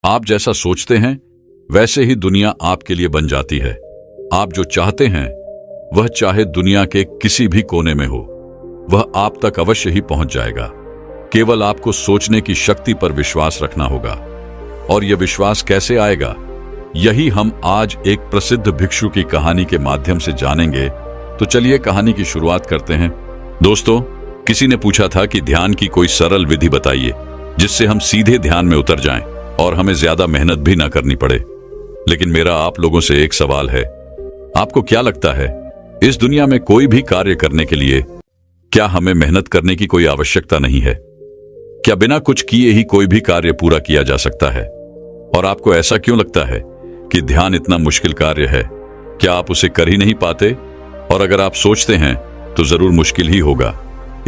आप जैसा सोचते हैं वैसे ही दुनिया आपके लिए बन जाती है। आप जो चाहते हैं वह चाहे दुनिया के किसी भी कोने में हो, वह आप तक अवश्य ही पहुंच जाएगा। केवल आपको सोचने की शक्ति पर विश्वास रखना होगा। और यह विश्वास कैसे आएगा, यही हम आज एक प्रसिद्ध भिक्षु की कहानी के माध्यम से जानेंगे। तो चलिए कहानी की शुरुआत करते हैं। दोस्तों, किसी ने पूछा था कि ध्यान की कोई सरल विधि बताइए जिससे हम सीधे ध्यान में उतर जाएं और हमें ज्यादा मेहनत भी ना करनी पड़े। लेकिन मेरा आप लोगों से एक सवाल है, आपको क्या लगता है इस दुनिया में कोई भी कार्य करने के लिए क्या हमें मेहनत करने की कोई आवश्यकता नहीं है? क्या बिना कुछ किए ही कोई भी कार्य पूरा किया जा सकता है? और आपको ऐसा क्यों लगता है कि ध्यान इतना मुश्किल कार्य है? क्या आप उसे कर ही नहीं पाते? और अगर आप सोचते हैं तो जरूर मुश्किल ही होगा।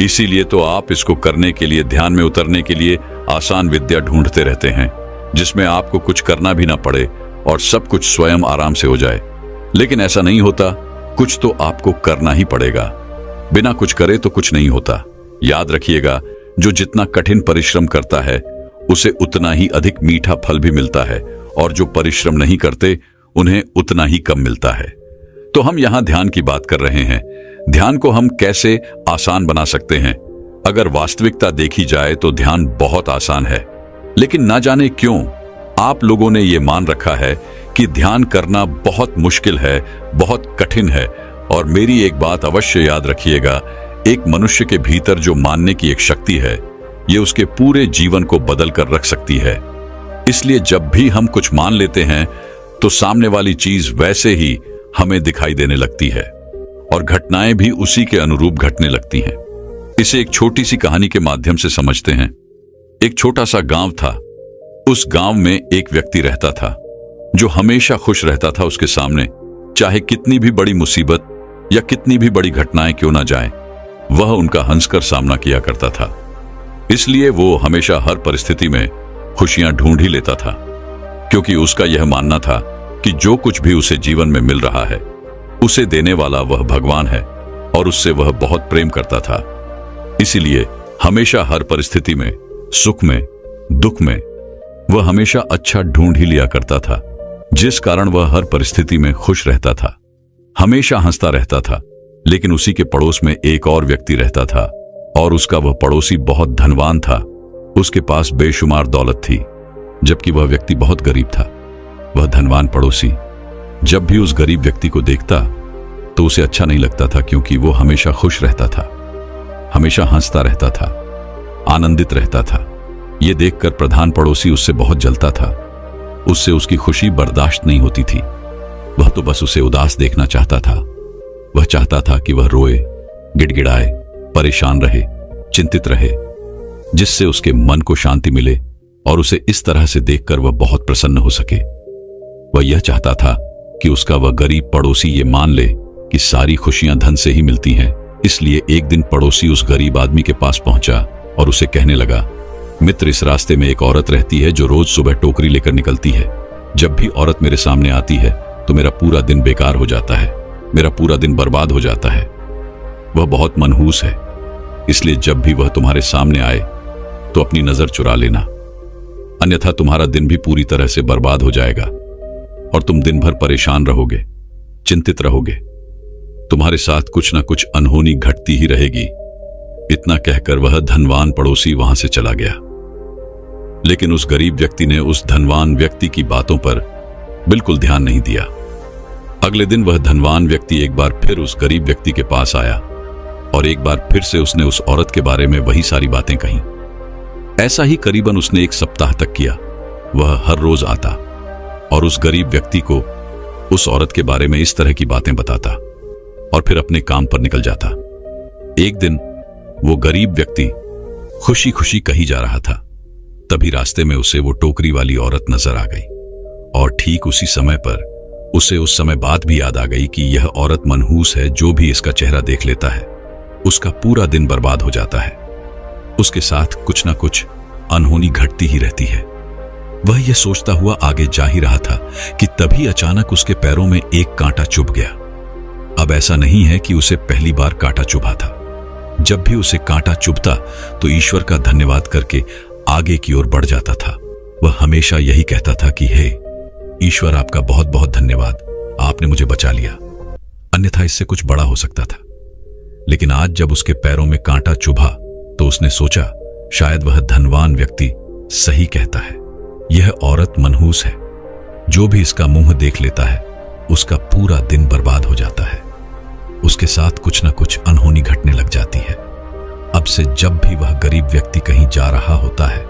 इसीलिए तो आप इसको करने के लिए, ध्यान में उतरने के लिए आसान विद्या ढूंढते रहते हैं, जिसमें आपको कुछ करना भी ना पड़े और सब कुछ स्वयं आराम से हो जाए। लेकिन ऐसा नहीं होता, कुछ तो आपको करना ही पड़ेगा। बिना कुछ करे तो कुछ नहीं होता। याद रखिएगा, जो जितना कठिन परिश्रम करता है उसे उतना ही अधिक मीठा फल भी मिलता है, और जो परिश्रम नहीं करते उन्हें उतना ही कम मिलता है। तो हम यहाँ ध्यान की बात कर रहे हैं। ध्यान को हम कैसे आसान बना सकते हैं? अगर वास्तविकता देखी जाए तो ध्यान बहुत आसान है, लेकिन ना जाने क्यों आप लोगों ने यह मान रखा है कि ध्यान करना बहुत मुश्किल है, बहुत कठिन है। और मेरी एक बात अवश्य याद रखिएगा, एक मनुष्य के भीतर जो मानने की एक शक्ति है, ये उसके पूरे जीवन को बदल कर रख सकती है। इसलिए जब भी हम कुछ मान लेते हैं तो सामने वाली चीज वैसे ही हमें दिखाई देने लगती है और घटनाएं भी उसी के अनुरूप घटने लगती हैं। इसे एक छोटी सी कहानी के माध्यम से समझते हैं। एक छोटा सा गांव था। उस गांव में एक व्यक्ति रहता था जो हमेशा खुश रहता था। उसके सामने चाहे कितनी भी बड़ी मुसीबत या कितनी भी बड़ी घटनाएं क्यों ना जाएं, वह उनका हंसकर सामना किया करता था। इसलिए वो हमेशा हर परिस्थिति में खुशियां ढूंढ ही लेता था, क्योंकि उसका यह मानना था कि जो कुछ भी उसे जीवन में मिल रहा है उसे देने वाला वह भगवान है और उससे वह बहुत प्रेम करता था। इसीलिए हमेशा हर परिस्थिति में, सुख में, दुख में वह हमेशा अच्छा ढूंढ ही लिया करता था, जिस कारण वह हर परिस्थिति में खुश रहता था, हमेशा हंसता रहता था। लेकिन उसी के पड़ोस में एक और व्यक्ति रहता था और उसका वह पड़ोसी बहुत धनवान था। उसके पास बेशुमार दौलत थी, जबकि वह व्यक्ति बहुत गरीब था। वह धनवान पड़ोसी जब भी उस गरीब व्यक्ति को देखता तो उसे अच्छा नहीं लगता था, क्योंकि वो हमेशा खुश रहता था, हमेशा हंसता रहता था, आनंदित रहता था। ये देखकर प्रधान पड़ोसी उससे बहुत जलता था। उससे उसकी खुशी बर्दाश्त नहीं होती थी। वह तो बस उसे उदास देखना चाहता था। वह चाहता था कि वह रोए, गिड़गिड़ाए, परेशान रहे, चिंतित रहे, जिससे उसके मन को शांति मिले और उसे इस तरह से देखकर वह बहुत प्रसन्न हो सके। वह यह चाहता था कि उसका वह गरीब पड़ोसी ये मान ले कि सारी खुशियां धन से ही मिलती हैं। इसलिए एक दिन पड़ोसी उस गरीब आदमी के पास पहुंचा और उसे कहने लगा, मित्र, इस रास्ते में एक औरत रहती है जो रोज सुबह टोकरी लेकर निकलती है। जब भी औरत मेरे सामने आती है तो मेरा पूरा दिन बेकार हो जाता है, मेरा पूरा दिन बर्बाद हो जाता है। वह बहुत मनहूस है, इसलिए जब भी वह तुम्हारे सामने आए तो अपनी नजर चुरा लेना, अन्यथा तुम्हारा दिन भी पूरी तरह से बर्बाद हो जाएगा और तुम दिन भर परेशान रहोगे, चिंतित रहोगे। तुम्हारे साथ कुछ ना कुछ अनहोनी घटती ही रहेगी। इतना कहकर वह धनवान पड़ोसी वहां से चला गया। लेकिन उस गरीब व्यक्ति ने उस धनवान व्यक्ति की बातों पर बिल्कुल ध्यान नहीं दिया। अगले दिन वह धनवान व्यक्ति एक बार फिर उस गरीब व्यक्ति के पास आया और एक बार फिर से उसने उस औरत के बारे में वही सारी बातें कही। ऐसा ही करीबन उसने एक सप्ताह तक किया। वह हर रोज आता और उस गरीब व्यक्ति को उस औरत के बारे में इस तरह की बातें बताता और फिर अपने काम पर निकल जाता। एक दिन वो गरीब व्यक्ति खुशी खुशी कहीं जा रहा था। तभी रास्ते में उसे वो टोकरी वाली औरत नजर आ गई और ठीक उसी समय पर उसे उस समय बात भी याद आ गई कि यह औरत मनहूस है। जो भी इसका चेहरा देख लेता है उसका पूरा दिन बर्बाद हो जाता है। उसके साथ कुछ ना कुछ अनहोनी घटती ही रहती है। वह यह सोचता हुआ आगे जा ही रहा था कि तभी अचानक उसके पैरों में एक कांटा चुभ गया। अब ऐसा नहीं है कि उसे पहली बार कांटा चुभा था। जब भी उसे कांटा चुभता तो ईश्वर का धन्यवाद करके आगे की ओर बढ़ जाता था। वह हमेशा यही कहता था कि हे ईश्वर, आपका बहुत बहुत धन्यवाद, आपने मुझे बचा लिया, अन्यथा इससे कुछ बड़ा हो सकता था। लेकिन आज जब उसके पैरों में कांटा चुभा तो उसने सोचा शायद वह धनवान व्यक्ति सही कहता है। यह औरत मनहूस है, जो भी इसका मुंह देख लेता है उसका पूरा दिन बर्बाद हो जाता है। उसके साथ कुछ न कुछ अनहोनी घटने लग जाती है। अब से जब भी वह गरीब व्यक्ति कहीं जा रहा होता है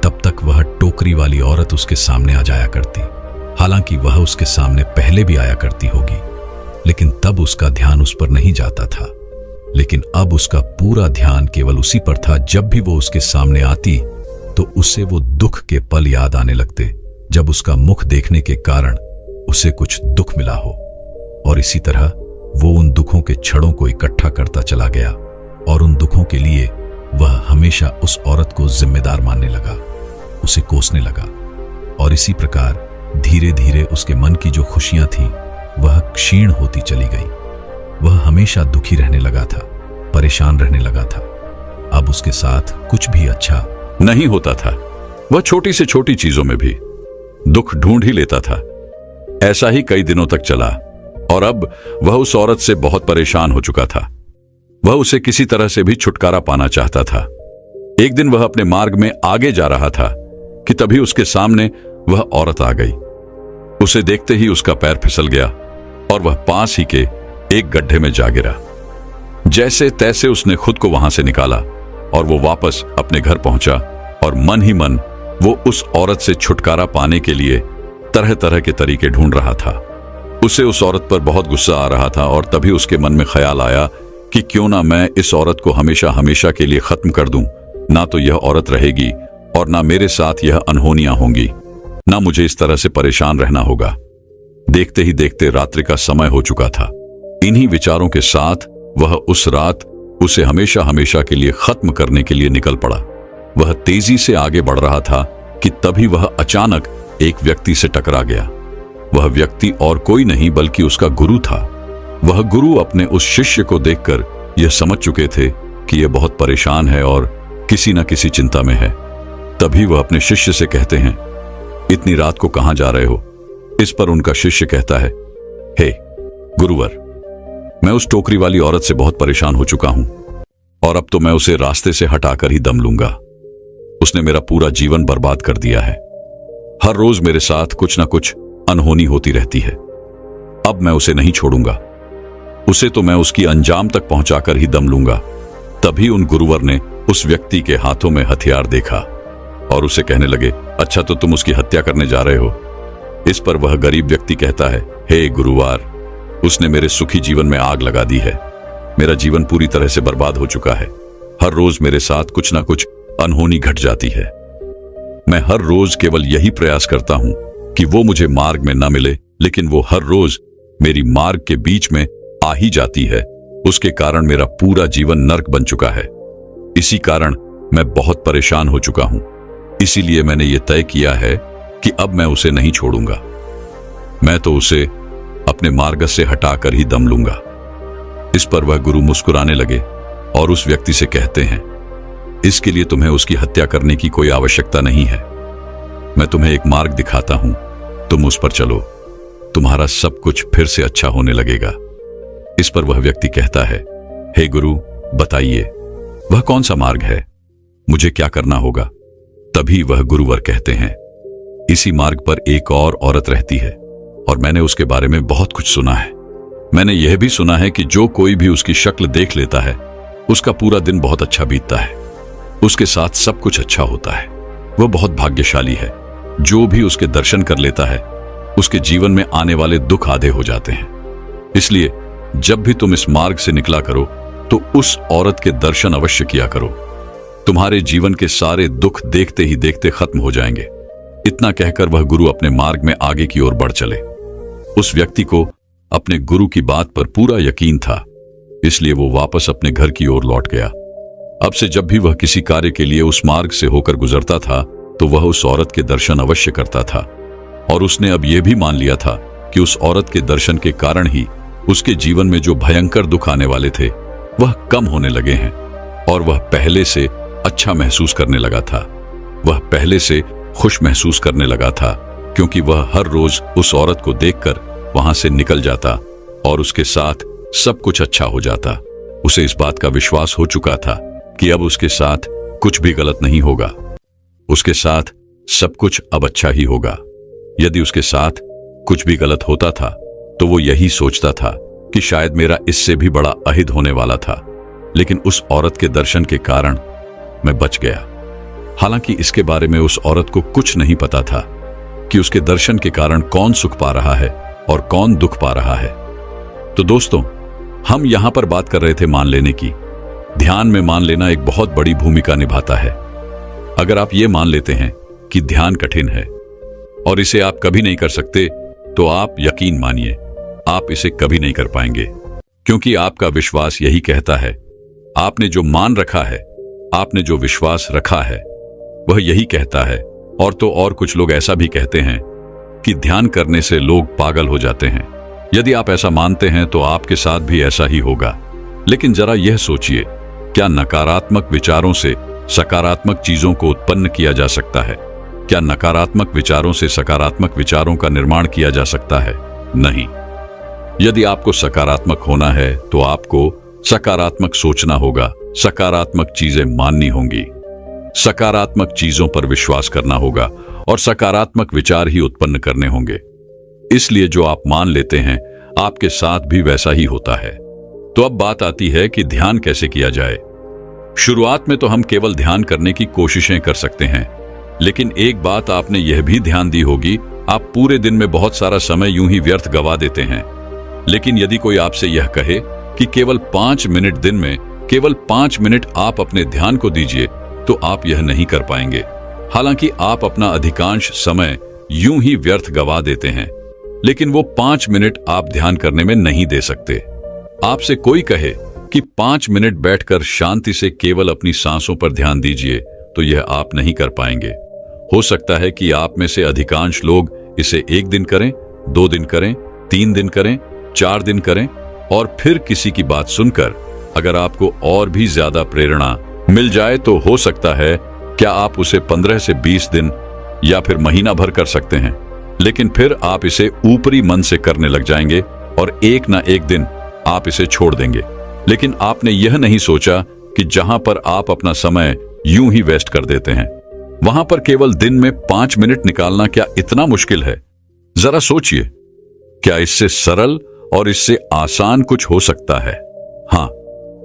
तब तक वह टोकरी वाली औरत उसके सामने आ जाया करती। हालांकि वह उसके सामने पहले भी आया करती होगी, लेकिन तब उसका ध्यान उस पर नहीं जाता था। लेकिन अब उसका पूरा ध्यान केवल उसी पर था। जब भी वो उसके सामने आती तो उसे वो दुख के पल याद आने लगते, जब उसका मुख देखने के कारण उसे कुछ दुख मिला हो। और इसी तरह वो उन दुखों के छड़ों को इकट्ठा करता चला गया और उन दुखों के लिए वह हमेशा उस औरत को जिम्मेदार मानने लगा, उसे कोसने लगा। और इसी प्रकार धीरे धीरे उसके मन की जो खुशियां थीं वह क्षीण होती चली गई। वह हमेशा दुखी रहने लगा था, परेशान रहने लगा था। अब उसके साथ कुछ भी अच्छा नहीं होता था। वह छोटी से छोटी चीजों में भी दुख ढूंढ ही लेता था। ऐसा ही कई दिनों तक चला और अब वह उस औरत से बहुत परेशान हो चुका था। वह उसे किसी तरह से भी छुटकारा पाना चाहता था। एक दिन वह अपने मार्ग में आगे जा रहा था कि तभी उसके सामने वह औरत आ गई। उसे देखते ही उसका पैर फिसल गया और वह पास ही के एक गड्ढे में जा गिरा। जैसे तैसे उसने खुद को वहां से निकाला और वो वापस अपने घर पहुंचा और मन ही मन वो उस औरत से छुटकारा पाने के लिए तरह तरह के तरीके ढूंढ रहा था। उसे उस औरत पर बहुत गुस्सा आ रहा था और तभी उसके मन में ख्याल आया कि क्यों ना मैं इस औरत को हमेशा हमेशा के लिए खत्म कर दूं। ना तो यह औरत रहेगी और ना मेरे साथ यह अनहोनियां होंगी, ना मुझे इस तरह से परेशान रहना होगा। देखते ही देखते रात्रि का समय हो चुका था। इन्हीं विचारों के साथ वह उस रात उसे हमेशा हमेशा के लिए खत्म करने के लिए निकल पड़ा। वह तेजी से आगे बढ़ रहा था कि तभी वह अचानक एक व्यक्ति से टकरा गया। वह व्यक्ति और कोई नहीं बल्कि उसका गुरु था। वह गुरु अपने उस शिष्य को देखकर यह समझ चुके थे कि यह बहुत परेशान है और किसी न किसी चिंता में है। तभी वह अपने शिष्य से कहते हैं, इतनी रात को कहां जा रहे हो? इस पर उनका शिष्य कहता है, हे गुरुवर, मैं उस टोकरी वाली औरत से बहुत परेशान हो चुका हूं और अब तो मैं उसे रास्ते से हटाकर ही दम लूंगा। उसने मेरा पूरा जीवन बर्बाद कर दिया है। हर रोज मेरे साथ कुछ ना कुछ अनहोनी होती रहती है। अब मैं उसे नहीं छोड़ूंगा। उसे तो मैं उसकी अंजाम तक पहुंचाकर ही दम लूंगा। तभी उन गुरुवर ने उस व्यक्ति के हाथों में हथियार देखा और उसे कहने लगे, अच्छा तो तुम उसकी हत्या करने जा रहे हो? इस पर वह गरीब व्यक्ति कहता है, हे गुरुवार, उसने मेरे सुखी जीवन में आग लगा दी है। मेरा जीवन पूरी तरह से बर्बाद हो चुका है। हर रोज मेरे साथ कुछ ना कुछ अनहोनी घट जाती है। मैं हर रोज केवल यही प्रयास करता हूं कि वो मुझे मार्ग में न मिले, लेकिन वो हर रोज मेरी मार्ग के बीच में आ ही जाती है। उसके कारण मेरा पूरा जीवन नर्क बन चुका है। इसी कारण मैं बहुत परेशान हो चुका हूं। इसीलिए मैंने ये तय किया है कि अब मैं उसे नहीं छोड़ूंगा। मैं तो उसे अपने मार्ग से हटाकर ही दम लूंगा। इस पर वह गुरु मुस्कुराने लगे और उस व्यक्ति से कहते हैं, इसके लिए तुम्हें उसकी हत्या करने की कोई आवश्यकता नहीं है। मैं तुम्हें एक मार्ग दिखाता हूं, तुम उस पर चलो, तुम्हारा सब कुछ फिर से अच्छा होने लगेगा। इस पर वह व्यक्ति कहता है, हे गुरु, बताइए वह कौन सा मार्ग है? मुझे क्या करना होगा? तभी वह गुरुवर कहते हैं, इसी मार्ग पर एक और औरत रहती है और मैंने उसके बारे में बहुत कुछ सुना है। मैंने यह भी सुना है कि जो कोई भी उसकी शक्ल देख लेता है उसका पूरा दिन बहुत अच्छा बीतता है, उसके साथ सब कुछ अच्छा होता है। वह बहुत भाग्यशाली है। जो भी उसके दर्शन कर लेता है उसके जीवन में आने वाले दुख आधे हो जाते हैं। इसलिए जब भी तुम इस मार्ग से निकला करो तो उस औरत के दर्शन अवश्य किया करो। तुम्हारे जीवन के सारे दुख देखते ही देखते खत्म हो जाएंगे। इतना कहकर वह गुरु अपने मार्ग में आगे की ओर बढ़ चले। उस व्यक्ति को अपने गुरु की बात पर पूरा यकीन था, इसलिए वो वापस अपने घर की ओर लौट गया। अब से जब भी वह किसी कार्य के लिए उस मार्ग से होकर गुजरता था तो वह उस औरत के दर्शन अवश्य करता था। और उसने अब यह भी मान लिया था कि उस औरत के दर्शन के कारण ही उसके जीवन में जो भयंकर दुख आने वाले थे वह कम होने लगे हैं और वह पहले से अच्छा महसूस करने लगा था। वह पहले से खुश महसूस करने लगा था, क्योंकि वह हर रोज उस औरत को देखकर वहां से निकल जाता और उसके साथ सब कुछ अच्छा हो जाता। उसे इस बात का विश्वास हो चुका था कि अब उसके साथ कुछ भी गलत नहीं होगा, उसके साथ सब कुछ अब अच्छा ही होगा। यदि उसके साथ कुछ भी गलत होता था तो वो यही सोचता था कि शायद मेरा इससे भी बड़ा अहित होने वाला था, लेकिन उस औरत के दर्शन के कारण मैं बच गया। हालांकि इसके बारे में उस औरत को कुछ नहीं पता था कि उसके दर्शन के कारण कौन सुख पा रहा है और कौन दुख पा रहा है। तो दोस्तों, हम यहां पर बात कर रहे थे मान लेने की। ध्यान में मान लेना एक बहुत बड़ी भूमिका निभाता है। अगर आप ये मान लेते हैं कि ध्यान कठिन है और इसे आप कभी नहीं कर सकते, तो आप यकीन मानिए आप इसे कभी नहीं कर पाएंगे, क्योंकि आपका विश्वास यही कहता है। आपने जो मान रखा है, आपने जो विश्वास रखा है, वह यही कहता है। और तो और कुछ लोग ऐसा भी कहते हैं कि ध्यान करने से लोग पागल हो जाते हैं। यदि आप ऐसा मानते हैं तो आपके साथ भी ऐसा ही होगा। लेकिन जरा यह सोचिए, क्या नकारात्मक विचारों से सकारात्मक चीजों को उत्पन्न किया जा सकता है? क्या नकारात्मक विचारों से सकारात्मक विचारों का निर्माण किया जा सकता है? नहीं। यदि आपको सकारात्मक होना है तो आपको सकारात्मक सोचना होगा, सकारात्मक चीजें माननी होंगी, सकारात्मक चीजों पर विश्वास करना होगा और सकारात्मक विचार ही उत्पन्न करने होंगे। इसलिए जो आप मान लेते हैं आपके साथ भी वैसा ही होता है। तो अब बात आती है कि ध्यान कैसे किया जाए। शुरुआत में तो हम केवल ध्यान करने की कोशिशें कर सकते हैं, लेकिन एक बात आपने यह भी ध्यान दी होगी, आप पूरे दिन में बहुत सारा समय यूं ही व्यर्थ गवा देते हैं। लेकिन यदि कोई आपसे यह कहे कि केवल 5 मिनट दिन में, केवल 5 मिनट आप अपने ध्यान को दीजिए, तो आप यह नहीं कर पाएंगे। हालांकि आप अपना अधिकांश समय यूं ही व्यर्थ गवा देते हैं, लेकिन वो 5 मिनट आप ध्यान करने में नहीं दे सकते। आपसे कोई कहे कि 5 मिनट बैठकर शांति से केवल अपनी सांसों पर ध्यान दीजिए, तो यह आप नहीं कर पाएंगे। हो सकता है कि आप में से अधिकांश लोग इसे 1 दिन करें, 2 दिन करें, 3 दिन करें, 4 दिन करें, और फिर किसी की बात सुनकर अगर आपको और भी ज्यादा प्रेरणा मिल जाए तो हो सकता है क्या आप उसे 15 से 20 दिन या फिर महीना भर कर सकते हैं। लेकिन फिर आप इसे ऊपरी मन से करने लग जाएंगे और एक ना एक दिन आप इसे छोड़ देंगे। लेकिन आपने यह नहीं सोचा कि जहां पर आप अपना समय यूं ही वेस्ट कर देते हैं, वहां पर केवल दिन में 5 मिनट निकालना क्या इतना मुश्किल है? जरा सोचिए, क्या इससे सरल और इससे आसान कुछ हो सकता है? हाँ,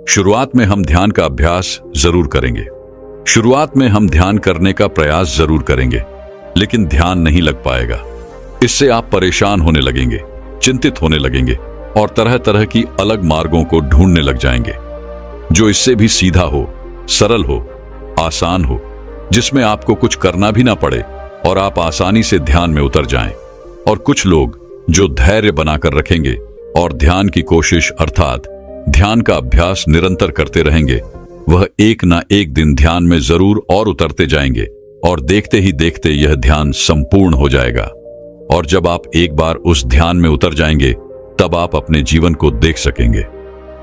शुरुआत में हम ध्यान का अभ्यास जरूर करेंगे, शुरुआत में हम ध्यान करने का प्रयास जरूर करेंगे, लेकिन ध्यान नहीं लग पाएगा। इससे आप परेशान होने लगेंगे, चिंतित होने लगेंगे और तरह तरह की अलग मार्गों को ढूंढने लग जाएंगे, जो इससे भी सीधा हो, सरल हो, आसान हो, जिसमें आपको कुछ करना भी ना पड़े और आप आसानी से ध्यान में उतर जाएं। और कुछ लोग जो धैर्य बनाकर रखेंगे और ध्यान की कोशिश अर्थात ध्यान का अभ्यास निरंतर करते रहेंगे, वह एक ना एक दिन ध्यान में जरूर और उतरते जाएंगे और देखते ही देखते यह ध्यान संपूर्ण हो जाएगा। और जब आप एक बार उस ध्यान में उतर जाएंगे, तब आप अपने जीवन को देख सकेंगे,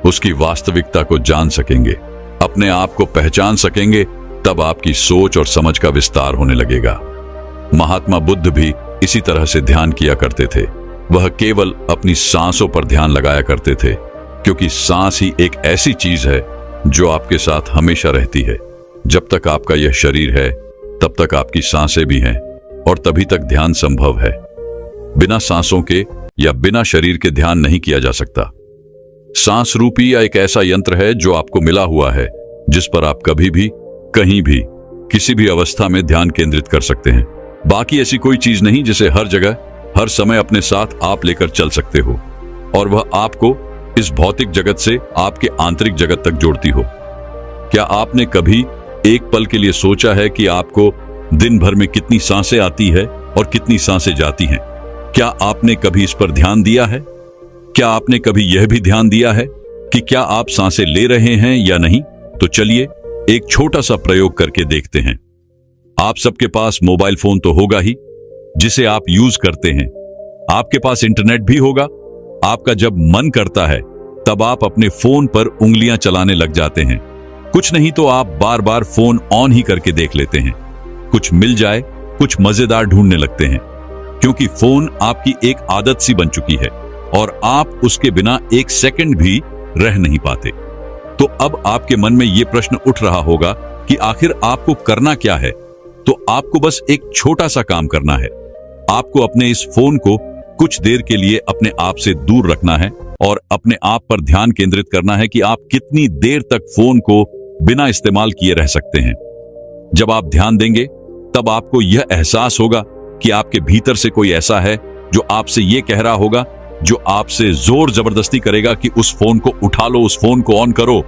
उसकी वास्तविकता को जान सकेंगे, अपने आप को पहचान सकेंगे। तब आपकी सोच और समझ का विस्तार होने लगेगा। महात्मा बुद्ध भी इसी तरह से ध्यान किया करते थे। वह केवल अपनी सांसों पर ध्यान लगाया करते थे, क्योंकि सांस ही एक ऐसी चीज है जो आपके साथ हमेशा रहती है। जब तक आपका यह शरीर है, तब तक आपकी सांसें भी हैं और तभी तक ध्यान संभव है। बिना सांसों के या बिना शरीर के ध्यान नहीं किया जा सकता। सांस रूपी या एक ऐसा यंत्र है जो आपको मिला हुआ है, जिस पर आप कभी भी, कहीं भी, किसी भी अवस्था में ध्यान केंद्रित कर सकते हैं। बाकी ऐसी कोई चीज नहीं जिसे हर जगह, हर समय अपने साथ आप लेकर चल सकते हो और वह आपको इस भौतिक जगत से आपके आंतरिक जगत तक जोड़ती हो। क्या आपने कभी एक पल के लिए सोचा है कि आपको दिन भर में कितनी सांसें आती है और कितनी सांसें जाती हैं? क्या आपने कभी इस पर ध्यान दिया है? क्या आपने कभी यह भी ध्यान दिया है कि क्या आप सांसें ले रहे हैं या नहीं? तो चलिए एक छोटा सा प्रयोग करके देखते हैं। आप सबके पास मोबाइल फोन तो होगा ही, जिसे आप यूज करते हैं। आपके पास इंटरनेट भी होगा। आपका जब मन करता है तब आप अपने फोन पर उंगलियां चलाने लग जाते हैं। कुछ नहीं तो आप बार बार फोन ऑन ही करके देख लेते हैं। कुछ मिल जाए कुछ मजेदार ढूंढने लगते हैं, क्योंकि फोन आपकी एक आदत सी बन चुकी है और आप उसके बिना एक सेकंड भी रह नहीं पाते। तो अब आपके मन में यह प्रश्न उठ रहा होगा कि आखिर आपको करना क्या है। तो आपको बस एक छोटा सा काम करना है। आपको अपने इस फोन को कुछ देर के लिए अपने आप से दूर रखना है और अपने आप पर ध्यान केंद्रित करना है कि आप कितनी देर तक फोन को बिना इस्तेमाल किए रह सकते हैं। जब आप ध्यान देंगे तब आपको यह एहसास होगा कि आपके भीतर से कोई ऐसा है जो आपसे यह कह रहा होगा, जो आपसे जोर जबरदस्ती करेगा कि उस फोन को उठा लो, उस फोन को ऑन करो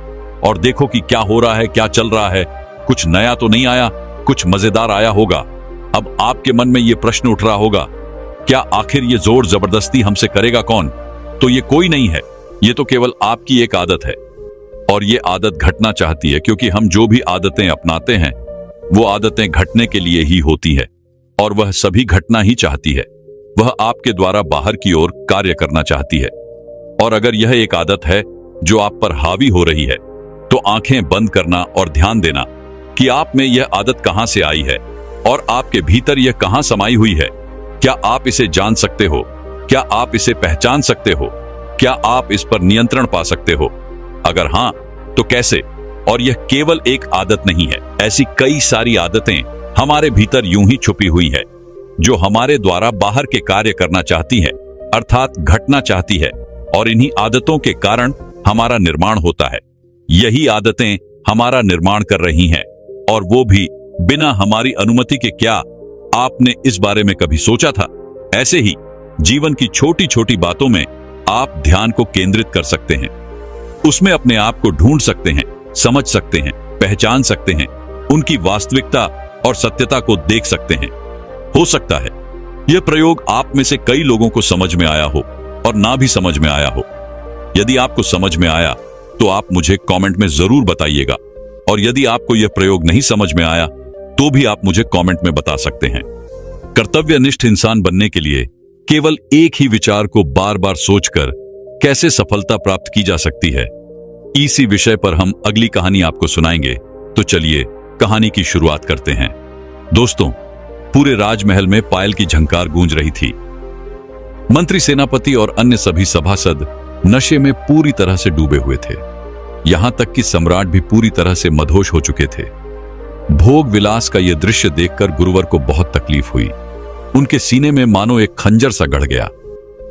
और देखो कि क्या हो रहा है, क्या चल रहा है, कुछ नया तो नहीं आया, कुछ मजेदार आया होगा। अब आपके मन में यह प्रश्न उठ रहा होगा, क्या आखिर ये जोर जबरदस्ती हमसे करेगा कौन? तो ये कोई नहीं है, ये तो केवल आपकी एक आदत है। और ये आदत घटना चाहती है, क्योंकि हम जो भी आदतें अपनाते हैं वो आदतें घटने के लिए ही होती है और वह सभी घटना ही चाहती है। वह आपके द्वारा बाहर की ओर कार्य करना चाहती है। और अगर यह एक आदत है जो आप पर हावी हो रही है, तो आंखें बंद करना और ध्यान देना कि आप में यह आदत कहां से आई है और आपके भीतर यह कहां समाई हुई है। क्या आप इसे जान सकते हो? क्या आप इसे पहचान सकते हो? क्या आप इस पर नियंत्रण पा सकते हो? अगर हां, तो कैसे? और यह केवल एक आदत नहीं है, ऐसी कई सारी आदतें हमारे भीतर यूं ही छुपी हुई है जो हमारे द्वारा बाहर के कार्य करना चाहती है, अर्थात घटना चाहती है। और इन्हीं आदतों के कारण हमारा निर्माण होता है। यही आदतें हमारा निर्माण कर रही हैं, और वो भी बिना हमारी अनुमति के। क्या आपने इस बारे में कभी सोचा था? ऐसे ही जीवन की छोटी छोटी बातों में आप ध्यान को केंद्रित कर सकते हैं, उसमें अपने आप को ढूंढ सकते हैं, समझ सकते हैं, पहचान सकते हैं, उनकी वास्तविकता और सत्यता को देख सकते हैं। हो सकता है यह प्रयोग आप में से कई लोगों को समझ में आया हो और ना भी समझ में आया हो। यदि आपको समझ में आया तो आप मुझे कमेंट में जरूर बताइएगा, और यदि आपको यह प्रयोग नहीं समझ में आया तो भी आप मुझे कमेंट में बता सकते हैं। कर्तव्यनिष्ठ इंसान बनने के लिए केवल एक ही विचार को बार बार सोचकर कैसे सफलता प्राप्त की जा सकती है, इसी विषय पर हम अगली कहानी आपको सुनाएंगे। तो चलिए कहानी की शुरुआत करते हैं। दोस्तों, पूरे राजमहल में पायल की झंकार गूंज रही थी। मंत्री, सेनापति और अन्य सभी सभासद नशे में पूरी तरह से डूबे हुए थे। यहां तक कि सम्राट भी पूरी तरह से मदहोश हो चुके थे। भोग विलास का यह दृश्य देखकर गुरुवर को बहुत तकलीफ हुई। उनके सीने में मानो एक खंजर सा गड़ गया।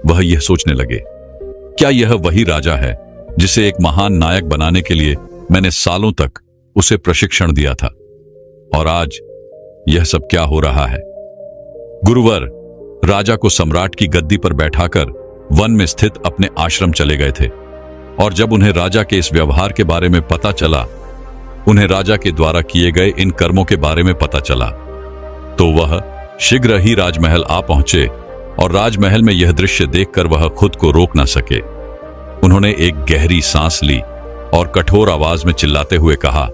वह यह सोचने लगे, क्या यह वही राजा है जिसे एक महान नायक बनाने के लिए मैंने सालों तक उसे प्रशिक्षण दिया था? और आज यह सब क्या हो रहा है? गुरुवर राजा को सम्राट की गद्दी पर बैठाकर वन में स्थित अपने आश्रम चले गए थे, और जब उन्हें राजा के इस व्यवहार के बारे में पता चला, उन्हें राजा के द्वारा किए गए इन कर्मों के बारे में पता चला, तो वह शीघ्र ही राजमहल आ पहुंचे। और राजमहल में यह दृश्य देखकर वह खुद को रोक न सके। उन्होंने एक गहरी सांस ली और कठोर आवाज में चिल्लाते हुए कहा,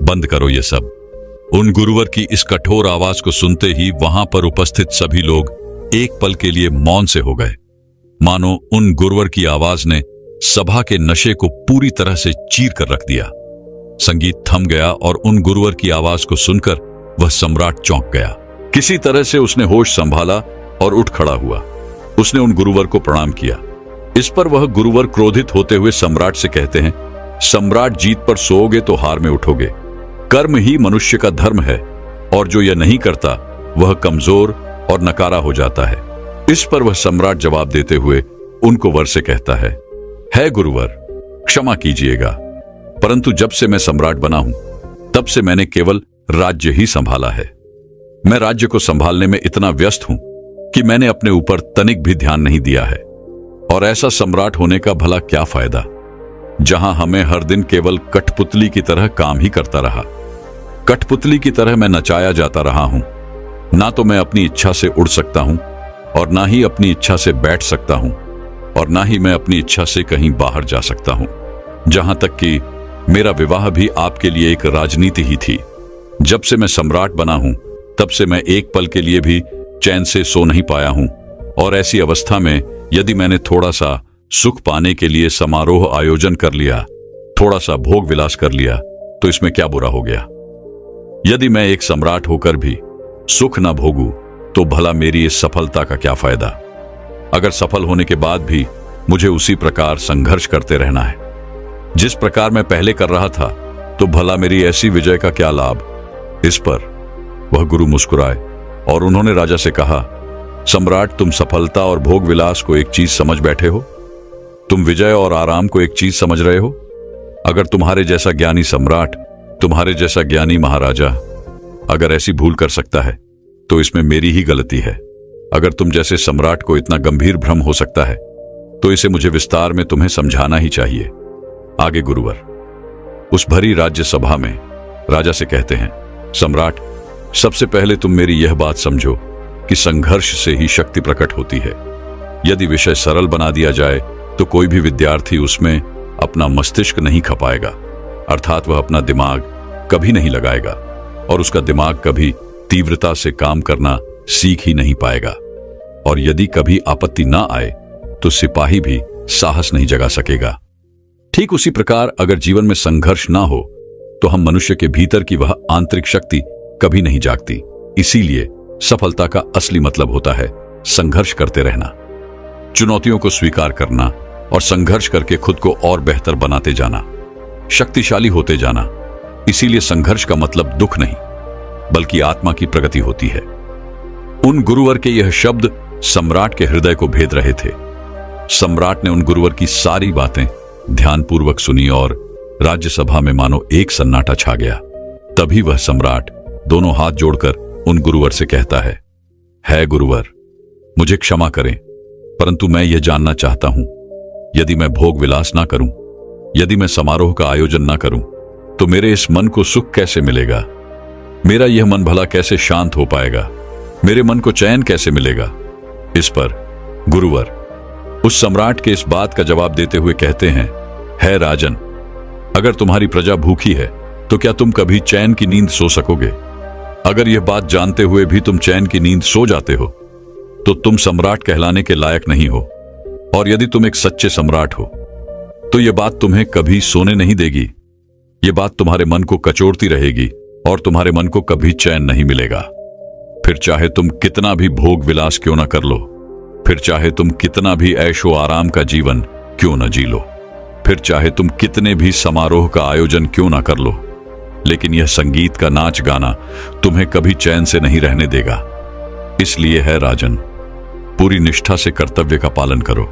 बंद करो ये सब। उन गुरुवर की इस कठोर आवाज को सुनते ही वहां पर उपस्थित सभी लोग एक पल के लिए मौन से हो गए, मानो उन गुरुवर की आवाज ने सभा के नशे को पूरी तरह से चीर कर रख दिया। संगीत थम गया और उन गुरुवर की आवाज को सुनकर वह सम्राट चौंक गया। किसी तरह से उसने होश संभाला और उठ खड़ा हुआ। उसने उन गुरुवर को प्रणाम किया। इस पर वह गुरुवर क्रोधित होते हुए सम्राट से कहते हैं, सम्राट, जीत पर सोओगे तो हार में उठोगे। कर्म ही मनुष्य का धर्म है, और जो यह नहीं करता वह कमजोर और नकारा हो जाता है। इस पर वह सम्राट जवाब देते हुए उनको वर से कहता है गुरुवर, क्षमा कीजिएगा, परंतु जब से मैं सम्राट बना हूं तब से मैंने केवल राज्य ही संभाला है। मैं राज्य को संभालने में इतना व्यस्त हूं कि मैंने अपने ऊपर तनिक भी ध्यान नहीं दिया है। और ऐसा सम्राट होने का भला क्या फायदा, जहां हमें हर दिन केवल कठपुतली की तरह काम ही करता रहा। कठपुतली की तरह मैं नचाया जाता रहा हूं। ना तो मैं अपनी इच्छा से उड़ सकता हूं, और ना ही अपनी इच्छा से बैठ सकता हूं, और ना ही मैं अपनी इच्छा से कहीं बाहर जा सकता हूं। जहां तक कि मेरा विवाह भी आपके लिए एक राजनीति ही थी। जब से मैं सम्राट बना हूं तब से मैं एक पल के लिए भी चैन से सो नहीं पाया हूं। और ऐसी अवस्था में यदि मैंने थोड़ा सा सुख पाने के लिए समारोह आयोजन कर लिया, थोड़ा सा भोग विलास कर लिया, तो इसमें क्या बुरा हो गया? यदि मैं एक सम्राट होकर भी सुख ना भोगूं तो भला मेरी इस सफलता का क्या फायदा। अगर सफल होने के बाद भी मुझे उसी प्रकार संघर्ष करते रहना है जिस प्रकार मैं पहले कर रहा था, तो भला मेरी ऐसी विजय का क्या लाभ। इस पर वह गुरु मुस्कुराए और उन्होंने राजा से कहा, सम्राट, तुम सफलता और भोग विलास को एक चीज समझ बैठे हो, तुम विजय और आराम को एक चीज समझ रहे हो। अगर तुम्हारे जैसा ज्ञानी सम्राट, तुम्हारे जैसा ज्ञानी महाराजा अगर ऐसी भूल कर सकता है तो इसमें मेरी ही गलती है। अगर तुम जैसे सम्राट को इतना गंभीर भ्रम हो सकता है तो इसे मुझे विस्तार में तुम्हें समझाना ही चाहिए। आगे गुरुवर उस भरी राज्य सभा में राजा से कहते हैं, सम्राट, सबसे पहले तुम मेरी यह बात समझो कि संघर्ष से ही शक्ति प्रकट होती है। यदि विषय सरल बना दिया जाए तो कोई भी विद्यार्थी उसमें अपना मस्तिष्क नहीं खपाएगा, अर्थात वह अपना दिमाग कभी नहीं लगाएगा और उसका दिमाग कभी तीव्रता से काम करना सीख ही नहीं पाएगा। और यदि कभी आपत्ति ना आए तो सिपाही भी साहस नहीं जगा सकेगा। ठीक उसी प्रकार अगर जीवन में संघर्ष ना हो तो हम मनुष्य के भीतर की वह आंतरिक शक्ति कभी नहीं जागती। इसीलिए सफलता का असली मतलब होता है संघर्ष करते रहना, चुनौतियों को स्वीकार करना और संघर्ष करके खुद को और बेहतर बनाते जाना, शक्तिशाली होते जाना। इसीलिए संघर्ष का मतलब दुख नहीं बल्कि आत्मा की प्रगति होती है। उन गुरुवर के यह शब्द सम्राट के हृदय को भेद रहे थे। सम्राट ने उन गुरुवर की सारी बातें ध्यानपूर्वक सुनी और राज्यसभा में मानो एक सन्नाटा छा गया। तभी वह सम्राट दोनों हाथ जोड़कर उन गुरुवर से कहता है गुरुवर, मुझे क्षमा करें, परंतु मैं यह जानना चाहता हूं, यदि मैं भोग विलास ना करूं, यदि मैं समारोह का आयोजन ना करूं, तो मेरे इस मन को सुख कैसे मिलेगा। मेरा यह मन भला कैसे शांत हो पाएगा, मेरे मन को चैन कैसे मिलेगा। इस पर गुरुवर उस सम्राट के इस बात का जवाब देते हुए कहते हैं, है राजन, अगर तुम्हारी प्रजा भूखी है तो क्या तुम कभी चैन की नींद सो सकोगे। अगर यह बात जानते हुए भी तुम चैन की नींद सो जाते हो तो तुम सम्राट कहलाने के लायक नहीं हो। और यदि तुम एक सच्चे सम्राट हो तो यह बात तुम्हें कभी सोने नहीं देगी। यह बात तुम्हारे मन को कचोड़ती रहेगी और तुम्हारे मन को कभी चैन नहीं मिलेगा। फिर चाहे तुम कितना भी भोग विलास क्यों ना कर लो, फिर चाहे तुम कितना भी ऐशो आराम का जीवन क्यों न जी लो, फिर चाहे तुम कितने भी समारोह का आयोजन क्यों ना कर लो, लेकिन यह संगीत का नाच गाना तुम्हें कभी चैन से नहीं रहने देगा। इसलिए है राजन, पूरी निष्ठा से कर्तव्य का पालन करो,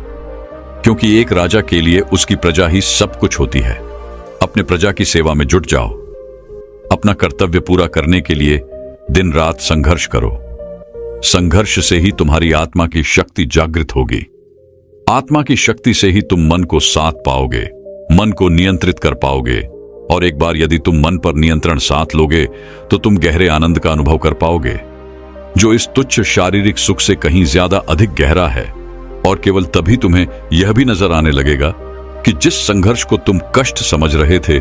क्योंकि एक राजा के लिए उसकी प्रजा ही सब कुछ होती है। अपने प्रजा की सेवा में जुट जाओ, अपना कर्तव्य पूरा करने के लिए दिन रात संघर्ष करो। संघर्ष से ही तुम्हारी आत्मा की शक्ति जागृत होगी। आत्मा की शक्ति से ही तुम मन को साथ पाओगे, मन को नियंत्रित कर पाओगे, और एक बार यदि तुम मन पर नियंत्रण साथ लोगे तो तुम गहरे आनंद का अनुभव कर पाओगे, जो इस तुच्छ शारीरिक सुख से कहीं ज्यादा अधिक गहरा है। और केवल तभी तुम्हें यह भी नजर आने लगेगा कि जिस संघर्ष को तुम कष्ट समझ रहे थे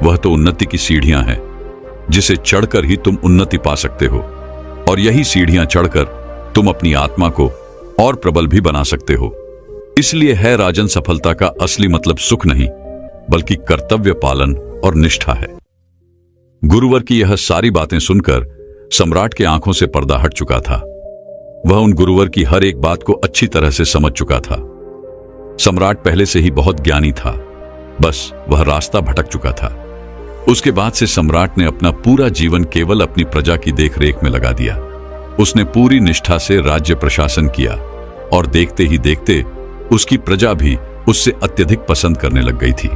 वह तो उन्नति की सीढ़ियां हैं, जिसे चढ़कर ही तुम उन्नति पा सकते हो। और यही सीढ़ियां चढ़कर तुम अपनी आत्मा को और प्रबल भी बना सकते हो। इसलिए है राजन, सफलता का असली मतलब सुख नहीं बल्कि कर्तव्य पालन और निष्ठा है। गुरुवर की यह सारी बातें सुनकर सम्राट के आंखों से पर्दा हट चुका था। वह उन गुरुवर की हर एक बात को अच्छी तरह से समझ चुका था। सम्राट पहले से ही बहुत ज्ञानी था, बस वह रास्ता भटक चुका था। उसके बाद से सम्राट ने अपना पूरा जीवन केवल अपनी प्रजा की देखरेख में लगा दिया। उसने पूरी निष्ठा से राज्य प्रशासन किया और देखते ही देखते उसकी प्रजा भी उससे अत्यधिक पसंद करने लग गई थी।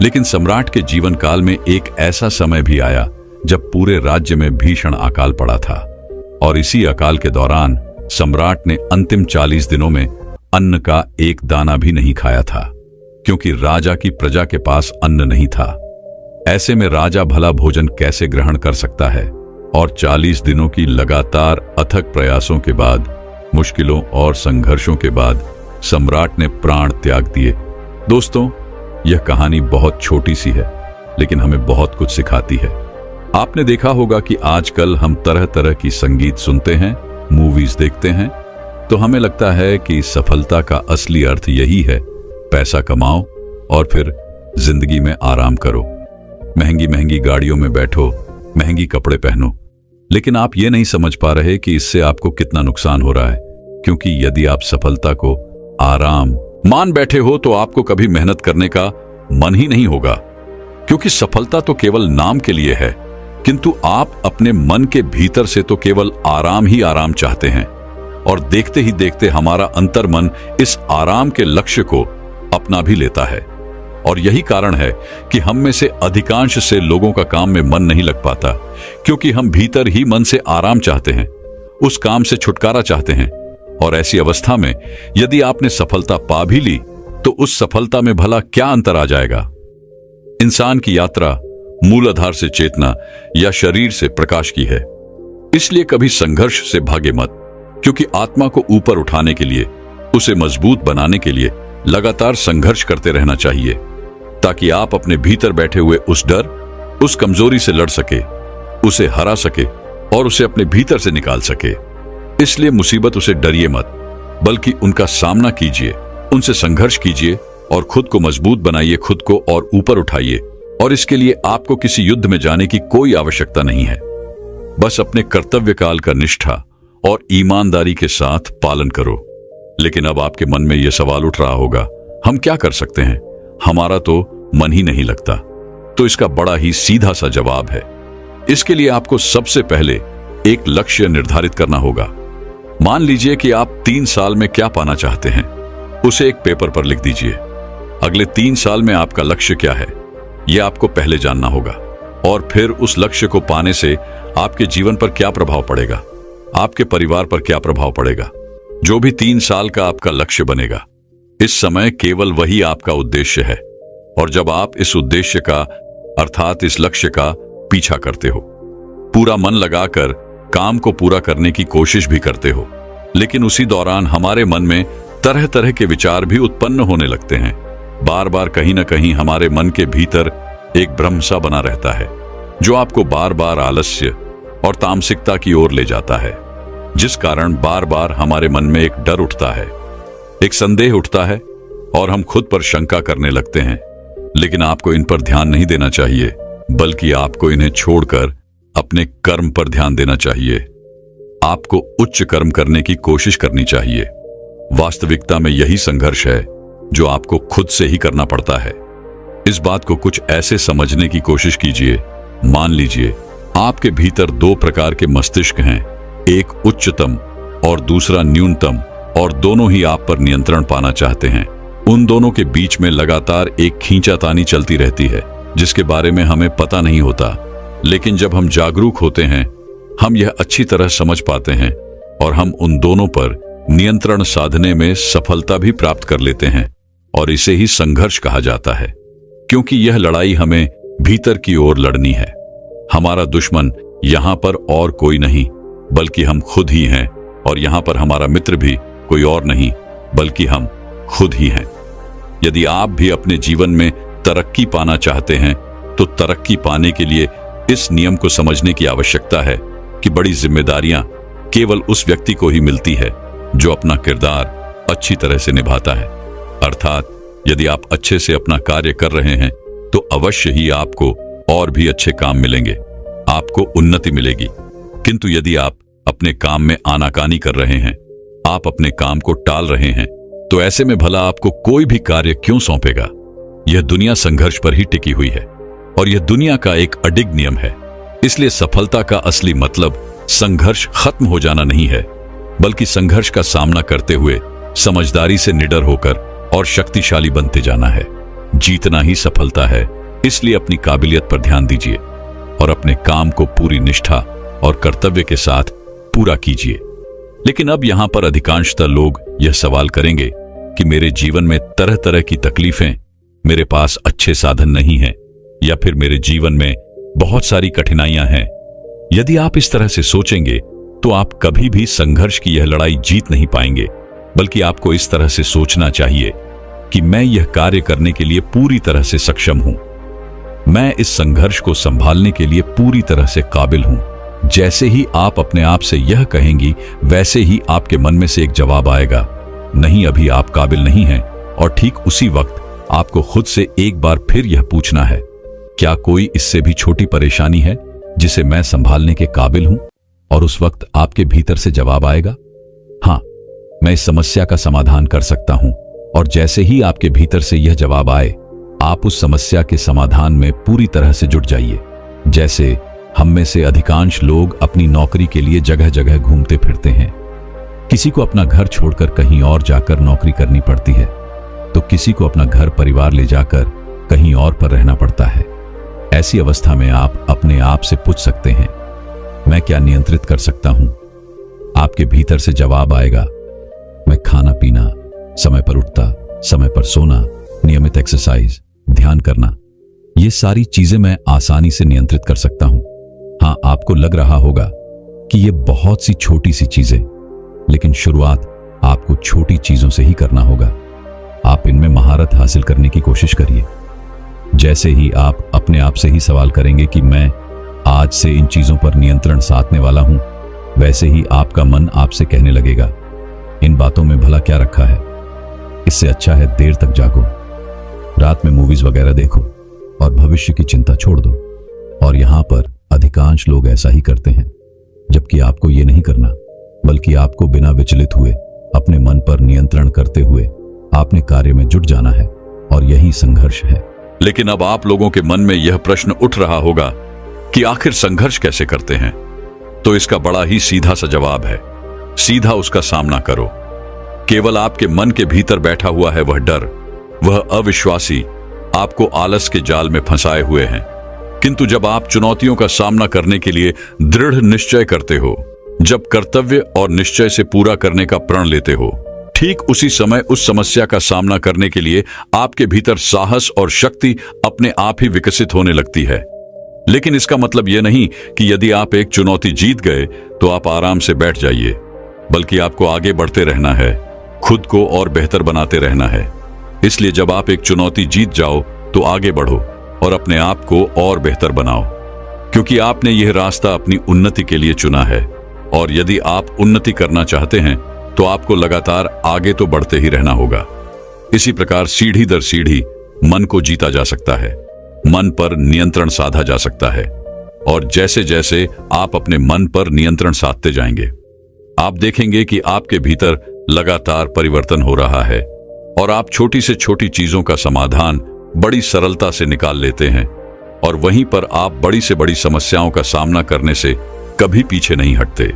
लेकिन सम्राट के जीवन काल में एक ऐसा समय भी आया जब पूरे राज्य में भीषण अकाल पड़ा था, और इसी अकाल के दौरान सम्राट ने अंतिम 40 दिनों में अन्न का एक दाना भी नहीं खाया था, क्योंकि राजा की प्रजा के पास अन्न नहीं था। ऐसे में राजा भला भोजन कैसे ग्रहण कर सकता है। और 40 दिनों की लगातार अथक प्रयासों के बाद, मुश्किलों और संघर्षों के बाद सम्राट ने प्राण त्याग दिए। दोस्तों, यह कहानी बहुत छोटी सी है लेकिन हमें बहुत कुछ सिखाती है। आपने देखा होगा कि आजकल हम तरह तरह की संगीत सुनते हैं, मूवीज देखते हैं, तो हमें लगता है कि सफलता का असली अर्थ यही है, पैसा कमाओ और फिर जिंदगी में आराम करो, महंगी महंगी गाड़ियों में बैठो, महंगी कपड़े पहनो। लेकिन आप ये नहीं समझ पा रहे कि इससे आपको कितना नुकसान हो रहा है, क्योंकि यदि आप सफलता को आराम मान बैठे हो तो आपको कभी मेहनत करने का मन ही नहीं होगा, क्योंकि सफलता तो केवल नाम के लिए है, किंतु आप अपने मन के भीतर से तो केवल आराम ही आराम चाहते हैं। और देखते ही देखते हमारा अंतर्मन इस आराम के लक्ष्य को अपना भी लेता है। और यही कारण है कि हम में से अधिकांश से लोगों का काम में मन नहीं लग पाता, क्योंकि हम भीतर ही मन से आराम चाहते हैं, उस काम से छुटकारा चाहते हैं। और ऐसी अवस्था में यदि आपने सफलता पा भी ली तो उस सफलता में भला क्या अंतर आ जाएगा। इंसान की यात्रा मूलाधार से चेतना या शरीर से प्रकाश की है। इसलिए कभी संघर्ष से भागे मत, क्योंकि आत्मा को ऊपर उठाने के लिए, उसे मजबूत बनाने के लिए लगातार संघर्ष करते रहना चाहिए, ताकि आप अपने भीतर बैठे हुए उस डर, उस कमजोरी से लड़ सके, उसे हरा सके और उसे अपने भीतर से निकाल सके। इसलिए मुसीबतों से डरिए मत, बल्कि उनका सामना कीजिए, उनसे संघर्ष कीजिए और खुद को मजबूत बनाइए, खुद को और ऊपर उठाइए। और इसके लिए आपको किसी युद्ध में जाने की कोई आवश्यकता नहीं है। बस अपने कर्तव्य काल का निष्ठा और ईमानदारी के साथ पालन करो। लेकिन अब आपके मन में यह सवाल उठ रहा होगा, हम क्या कर सकते हैं, हमारा तो मन ही नहीं लगता। तो इसका बड़ा ही सीधा सा जवाब है। इसके लिए आपको सबसे पहले एक लक्ष्य निर्धारित करना होगा। मान लीजिए कि आप 3 साल में क्या पाना चाहते हैं, उसे एक पेपर पर लिख दीजिए। अगले 3 साल में आपका लक्ष्य क्या है, यह आपको पहले जानना होगा। और फिर उस लक्ष्य को पाने से आपके जीवन पर क्या प्रभाव पड़ेगा, आपके परिवार पर क्या प्रभाव पड़ेगा। जो भी 3 साल का आपका लक्ष्य बनेगा, इस समय केवल वही आपका उद्देश्य है। और जब आप इस उद्देश्य का अर्थात इस लक्ष्य का पीछा करते हो, पूरा मन लगाकर काम को पूरा करने की कोशिश भी करते हो, लेकिन उसी दौरान हमारे मन में तरह तरह के विचार भी उत्पन्न होने लगते हैं। बार बार कहीं ना कहीं हमारे मन के भीतर एक भ्रम सा बना रहता है, जो आपको बार बार आलस्य और तामसिकता की ओर ले जाता है, जिस कारण बार बार हमारे मन में एक डर उठता है, एक संदेह उठता है और हम खुद पर शंका करने लगते हैं। लेकिन आपको इन पर ध्यान नहीं देना चाहिए, बल्कि आपको इन्हें छोड़कर अपने कर्म पर ध्यान देना चाहिए। आपको उच्च कर्म करने की कोशिश करनी चाहिए। वास्तविकता में यही संघर्ष है जो आपको खुद से ही करना पड़ता है। इस बात को कुछ ऐसे समझने की कोशिश कीजिए। मान लीजिए आपके भीतर 2 प्रकार के मस्तिष्क हैं, एक उच्चतम और दूसरा न्यूनतम, और दोनों ही आप पर नियंत्रण पाना चाहते हैं। उन दोनों के बीच में लगातार एक खींचातानी चलती रहती है, जिसके बारे में हमें पता नहीं होता। लेकिन जब हम जागरूक होते हैं, हम यह अच्छी तरह समझ पाते हैं और हम उन दोनों पर नियंत्रण साधने में सफलता भी प्राप्त कर लेते हैं। और इसे ही संघर्ष कहा जाता है, क्योंकि यह लड़ाई हमें भीतर की ओर लड़नी है। हमारा दुश्मन यहां पर और कोई नहीं बल्कि हम खुद ही हैं, और यहां पर हमारा मित्र भी कोई और नहीं बल्कि हम खुद ही हैं। यदि आप भी अपने जीवन में तरक्की पाना चाहते हैं, तो तरक्की पाने के लिए इस नियम को समझने की आवश्यकता है कि बड़ी जिम्मेदारियां केवल उस व्यक्ति को ही मिलती है जो अपना किरदार अच्छी तरह से निभाता है। अर्थात यदि आप अच्छे से अपना कार्य कर रहे हैं, तो अवश्य ही आपको और भी अच्छे काम मिलेंगे, आपको उन्नति मिलेगी। किंतु यदि आप अपने काम में आनाकानी कर रहे हैं, आप अपने काम को टाल रहे हैं, तो ऐसे में भला आपको कोई भी कार्य क्यों सौंपेगा। यह दुनिया संघर्ष पर ही टिकी हुई है और यह दुनिया का एक अडिग नियम है। इसलिए सफलता का असली मतलब संघर्ष खत्म हो जाना नहीं है, बल्कि संघर्ष का सामना करते हुए समझदारी से निडर होकर और शक्तिशाली बनते जाना है। जीतना ही सफलता है। इसलिए अपनी काबिलियत पर ध्यान दीजिए और अपने काम को पूरी निष्ठा और कर्तव्य के साथ पूरा कीजिए। लेकिन अब यहां पर अधिकांशतः लोग यह सवाल करेंगे कि मेरे जीवन में तरह तरह की तकलीफें, मेरे पास अच्छे साधन नहीं हैं, या फिर मेरे जीवन में बहुत सारी कठिनाइयां हैं। यदि आप इस तरह से सोचेंगे तो आप कभी भी संघर्ष की यह लड़ाई जीत नहीं पाएंगे, बल्कि आपको इस तरह से सोचना चाहिए कि मैं यह कार्य करने के लिए पूरी तरह से सक्षम हूं, मैं इस संघर्ष को संभालने के लिए पूरी तरह से काबिल हूं। जैसे ही आप अपने आप से यह कहेंगी, वैसे ही आपके मन में से एक जवाब आएगा, नहीं अभी आप काबिल नहीं हैं। और ठीक उसी वक्त आपको खुद से एक बार फिर यह पूछना है, क्या कोई इससे भी छोटी परेशानी है जिसे मैं संभालने के काबिल हूं? और उस वक्त आपके भीतर से जवाब आएगा, हाँ, मैं इस समस्या का समाधान कर सकता हूं। और जैसे ही आपके भीतर से यह जवाब आए, आप उस समस्या के समाधान में पूरी तरह से जुट जाइए। जैसे हम में से अधिकांश लोग अपनी नौकरी के लिए जगह जगह घूमते फिरते हैं। किसी को अपना घर छोड़कर कहीं और जाकर नौकरी करनी पड़ती है, तो किसी को अपना घर परिवार ले जाकर कहीं और पर रहना पड़ता है। ऐसी अवस्था में आप अपने आप से पूछ सकते हैं, मैं क्या नियंत्रित कर सकता हूं? आपके भीतर से जवाब आएगा, मैं खाना पीना, समय पर उठता, समय पर सोना, नियमित एक्सरसाइज, ध्यान करना, ये सारी चीजें मैं आसानी से नियंत्रित कर सकता हूं। हाँ, आपको लग रहा होगा कि ये बहुत सी छोटी सी चीजें, लेकिन शुरुआत आपको छोटी चीजों से ही करना होगा। आप इनमें महारत हासिल करने की कोशिश करिए। जैसे ही आप अपने आप से ही सवाल करेंगे कि मैं आज से इन चीजों पर नियंत्रण साधने वाला हूं, वैसे ही आपका मन आपसे कहने लगेगा, इन बातों में भला क्या रखा है, इससे अच्छा है देर तक जागो, रात में मूवीज वगैरह देखो और भविष्य की चिंता छोड़ दो। और यहां पर अधिकांश लोग ऐसा ही करते हैं, जबकि आपको यह नहीं करना, बल्कि आपको बिना विचलित हुए अपने मन पर नियंत्रण करते हुए आपने कार्य में जुट जाना है। और यही संघर्ष है। लेकिन अब आप लोगों के मन में यह प्रश्न उठ रहा होगा कि आखिर संघर्ष कैसे करते हैं? तो इसका बड़ा ही सीधा सा जवाब है, सीधा उसका सामना करो। केवल आपके मन के भीतर बैठा हुआ है वह डर, वह अविश्वासी आपको आलस के जाल में फंसाए हुए हैं। किंतु जब आप चुनौतियों का सामना करने के लिए दृढ़ निश्चय करते हो, जब कर्तव्य और निश्चय से पूरा करने का प्रण लेते हो, ठीक उसी समय उस समस्या का सामना करने के लिए आपके भीतर साहस और शक्ति अपने आप ही विकसित होने लगती है। लेकिन इसका मतलब यह नहीं कि यदि आप एक चुनौती जीत गए तो आप आराम से बैठ जाइए, बल्कि आपको आगे बढ़ते रहना है, खुद को और बेहतर बनाते रहना है। इसलिए जब आप एक चुनौती जीत जाओ तो आगे बढ़ो और अपने आप को और बेहतर बनाओ, क्योंकि आपने यह रास्ता अपनी उन्नति के लिए चुना है। और यदि आप उन्नति करना चाहते हैं तो आपको लगातार आगे तो बढ़ते ही रहना होगा। इसी प्रकार सीढ़ी दर सीढ़ी मन को जीता जा सकता है, मन पर नियंत्रण साधा जा सकता है। और जैसे जैसे आप अपने मन पर नियंत्रण साधते जाएंगे, आप देखेंगे कि आपके भीतर लगातार परिवर्तन हो रहा है और आप छोटी से छोटी चीजों का समाधान बड़ी सरलता से निकाल लेते हैं। और वहीं पर आप बड़ी से बड़ी समस्याओं का सामना करने से कभी पीछे नहीं हटते।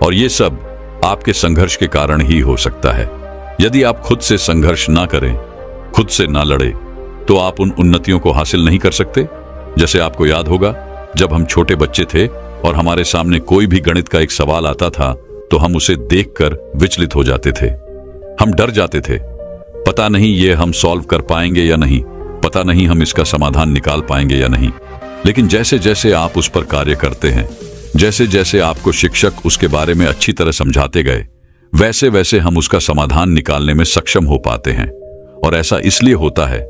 और ये सब आपके संघर्ष के कारण ही हो सकता है। यदि आप खुद से संघर्ष ना करें, खुद से ना लड़े, तो आप उन उन्नतियों को हासिल नहीं कर सकते। जैसे आपको याद होगा, जब हम छोटे बच्चे थे और हमारे सामने कोई भी गणित का एक सवाल आता था तो हम उसे देखकर विचलित हो जाते थे, हम डर जाते थे। पता नहीं ये हम सॉल्व कर पाएंगे या नहीं, पता नहीं हम इसका समाधान निकाल पाएंगे या नहीं। लेकिन जैसे जैसे आप उस पर कार्य करते हैं, जैसे जैसे आपको शिक्षक उसके बारे में अच्छी तरह समझाते गए, वैसे वैसे हम उसका समाधान निकालने में सक्षम हो पाते हैं। और ऐसा इसलिए होता है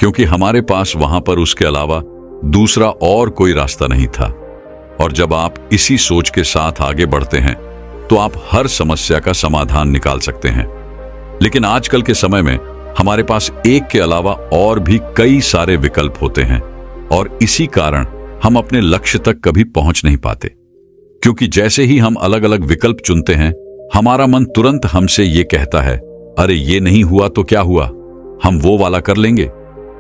क्योंकि हमारे पास वहां पर उसके अलावा दूसरा और कोई रास्ता नहीं था। और जब आप इसी सोच के साथ आगे बढ़ते हैं तो आप हर समस्या का समाधान निकाल सकते हैं। लेकिन आजकल के समय में हमारे पास एक के अलावा और भी कई सारे विकल्प होते हैं और इसी कारण हम अपने लक्ष्य तक कभी पहुंच नहीं पाते। क्योंकि जैसे ही हम अलग अलग विकल्प चुनते हैं, हमारा मन तुरंत हमसे ये कहता है, अरे ये नहीं हुआ तो क्या हुआ, हम वो वाला कर लेंगे,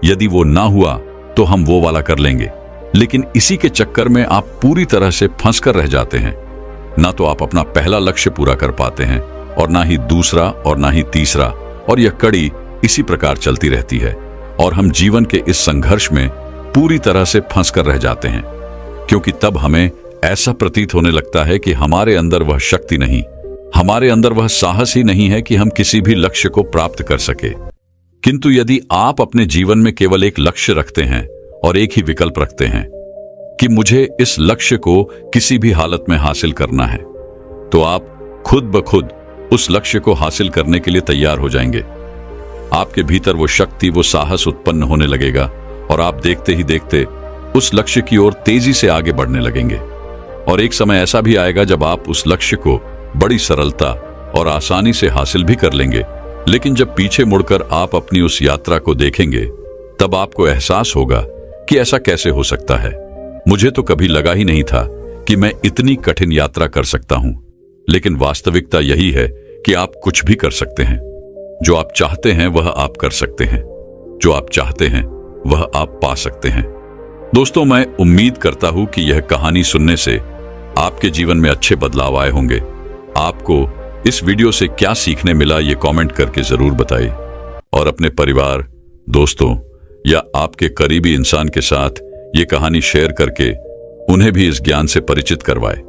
यदि वो ना हुआ तो हम वो वाला कर लेंगे। लेकिन इसी के चक्कर में आप पूरी तरह से फंस कर रह जाते हैं। ना तो आप अपना पहला लक्ष्य पूरा कर पाते हैं और ना ही दूसरा और ना ही तीसरा, और यह कड़ी इसी प्रकार चलती रहती है। और हम जीवन के इस संघर्ष में पूरी तरह से फंस कर रह जाते हैं, क्योंकि तब हमें ऐसा प्रतीत होने लगता है कि हमारे अंदर वह शक्ति नहीं, हमारे अंदर वह साहस ही नहीं है कि हम किसी भी लक्ष्य को प्राप्त कर सके। किंतु यदि आप अपने जीवन में केवल एक लक्ष्य रखते हैं और एक ही विकल्प रखते हैं कि मुझे इस लक्ष्य को किसी भी हालत में हासिल करना है, तो आप खुद ब खुद उस लक्ष्य को हासिल करने के लिए तैयार हो जाएंगे। आपके भीतर वो शक्ति, वो साहस उत्पन्न होने लगेगा और आप देखते ही देखते उस लक्ष्य की ओर तेजी से आगे बढ़ने लगेंगे। और एक समय ऐसा भी आएगा जब आप उस लक्ष्य को बड़ी सरलता और आसानी से हासिल भी कर लेंगे। लेकिन जब पीछे मुड़कर आप अपनी उस यात्रा को देखेंगे, तब आपको एहसास होगा कि ऐसा कैसे हो सकता है। मुझे तो कभी लगा ही नहीं था कि मैं इतनी कठिन यात्रा कर सकता हूं, लेकिन वास्तविकता यही है कि आप कुछ भी कर सकते हैं। जो आप चाहते हैं वह आप कर सकते हैं, जो आप चाहते हैं वह आप पा सकते हैं। दोस्तों, मैं उम्मीद करता हूं कि यह कहानी सुनने से आपके जीवन में अच्छे बदलाव आए होंगे। आपको इस वीडियो से क्या सीखने मिला ये कमेंट करके जरूर बताइए, और अपने परिवार, दोस्तों या आपके करीबी इंसान के साथ ये कहानी शेयर करके उन्हें भी इस ज्ञान से परिचित करवाए।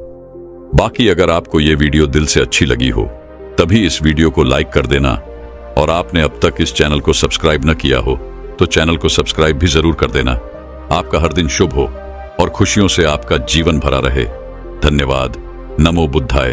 बाकी अगर आपको ये वीडियो दिल से अच्छी लगी हो तभी इस वीडियो को लाइक कर देना, और आपने अब तक इस चैनल को सब्सक्राइब न किया हो तो चैनल को सब्सक्राइब भी जरूर कर देना। आपका हर दिन शुभ हो और खुशियों से आपका जीवन भरा रहे। धन्यवाद। नमो बुद्धाय।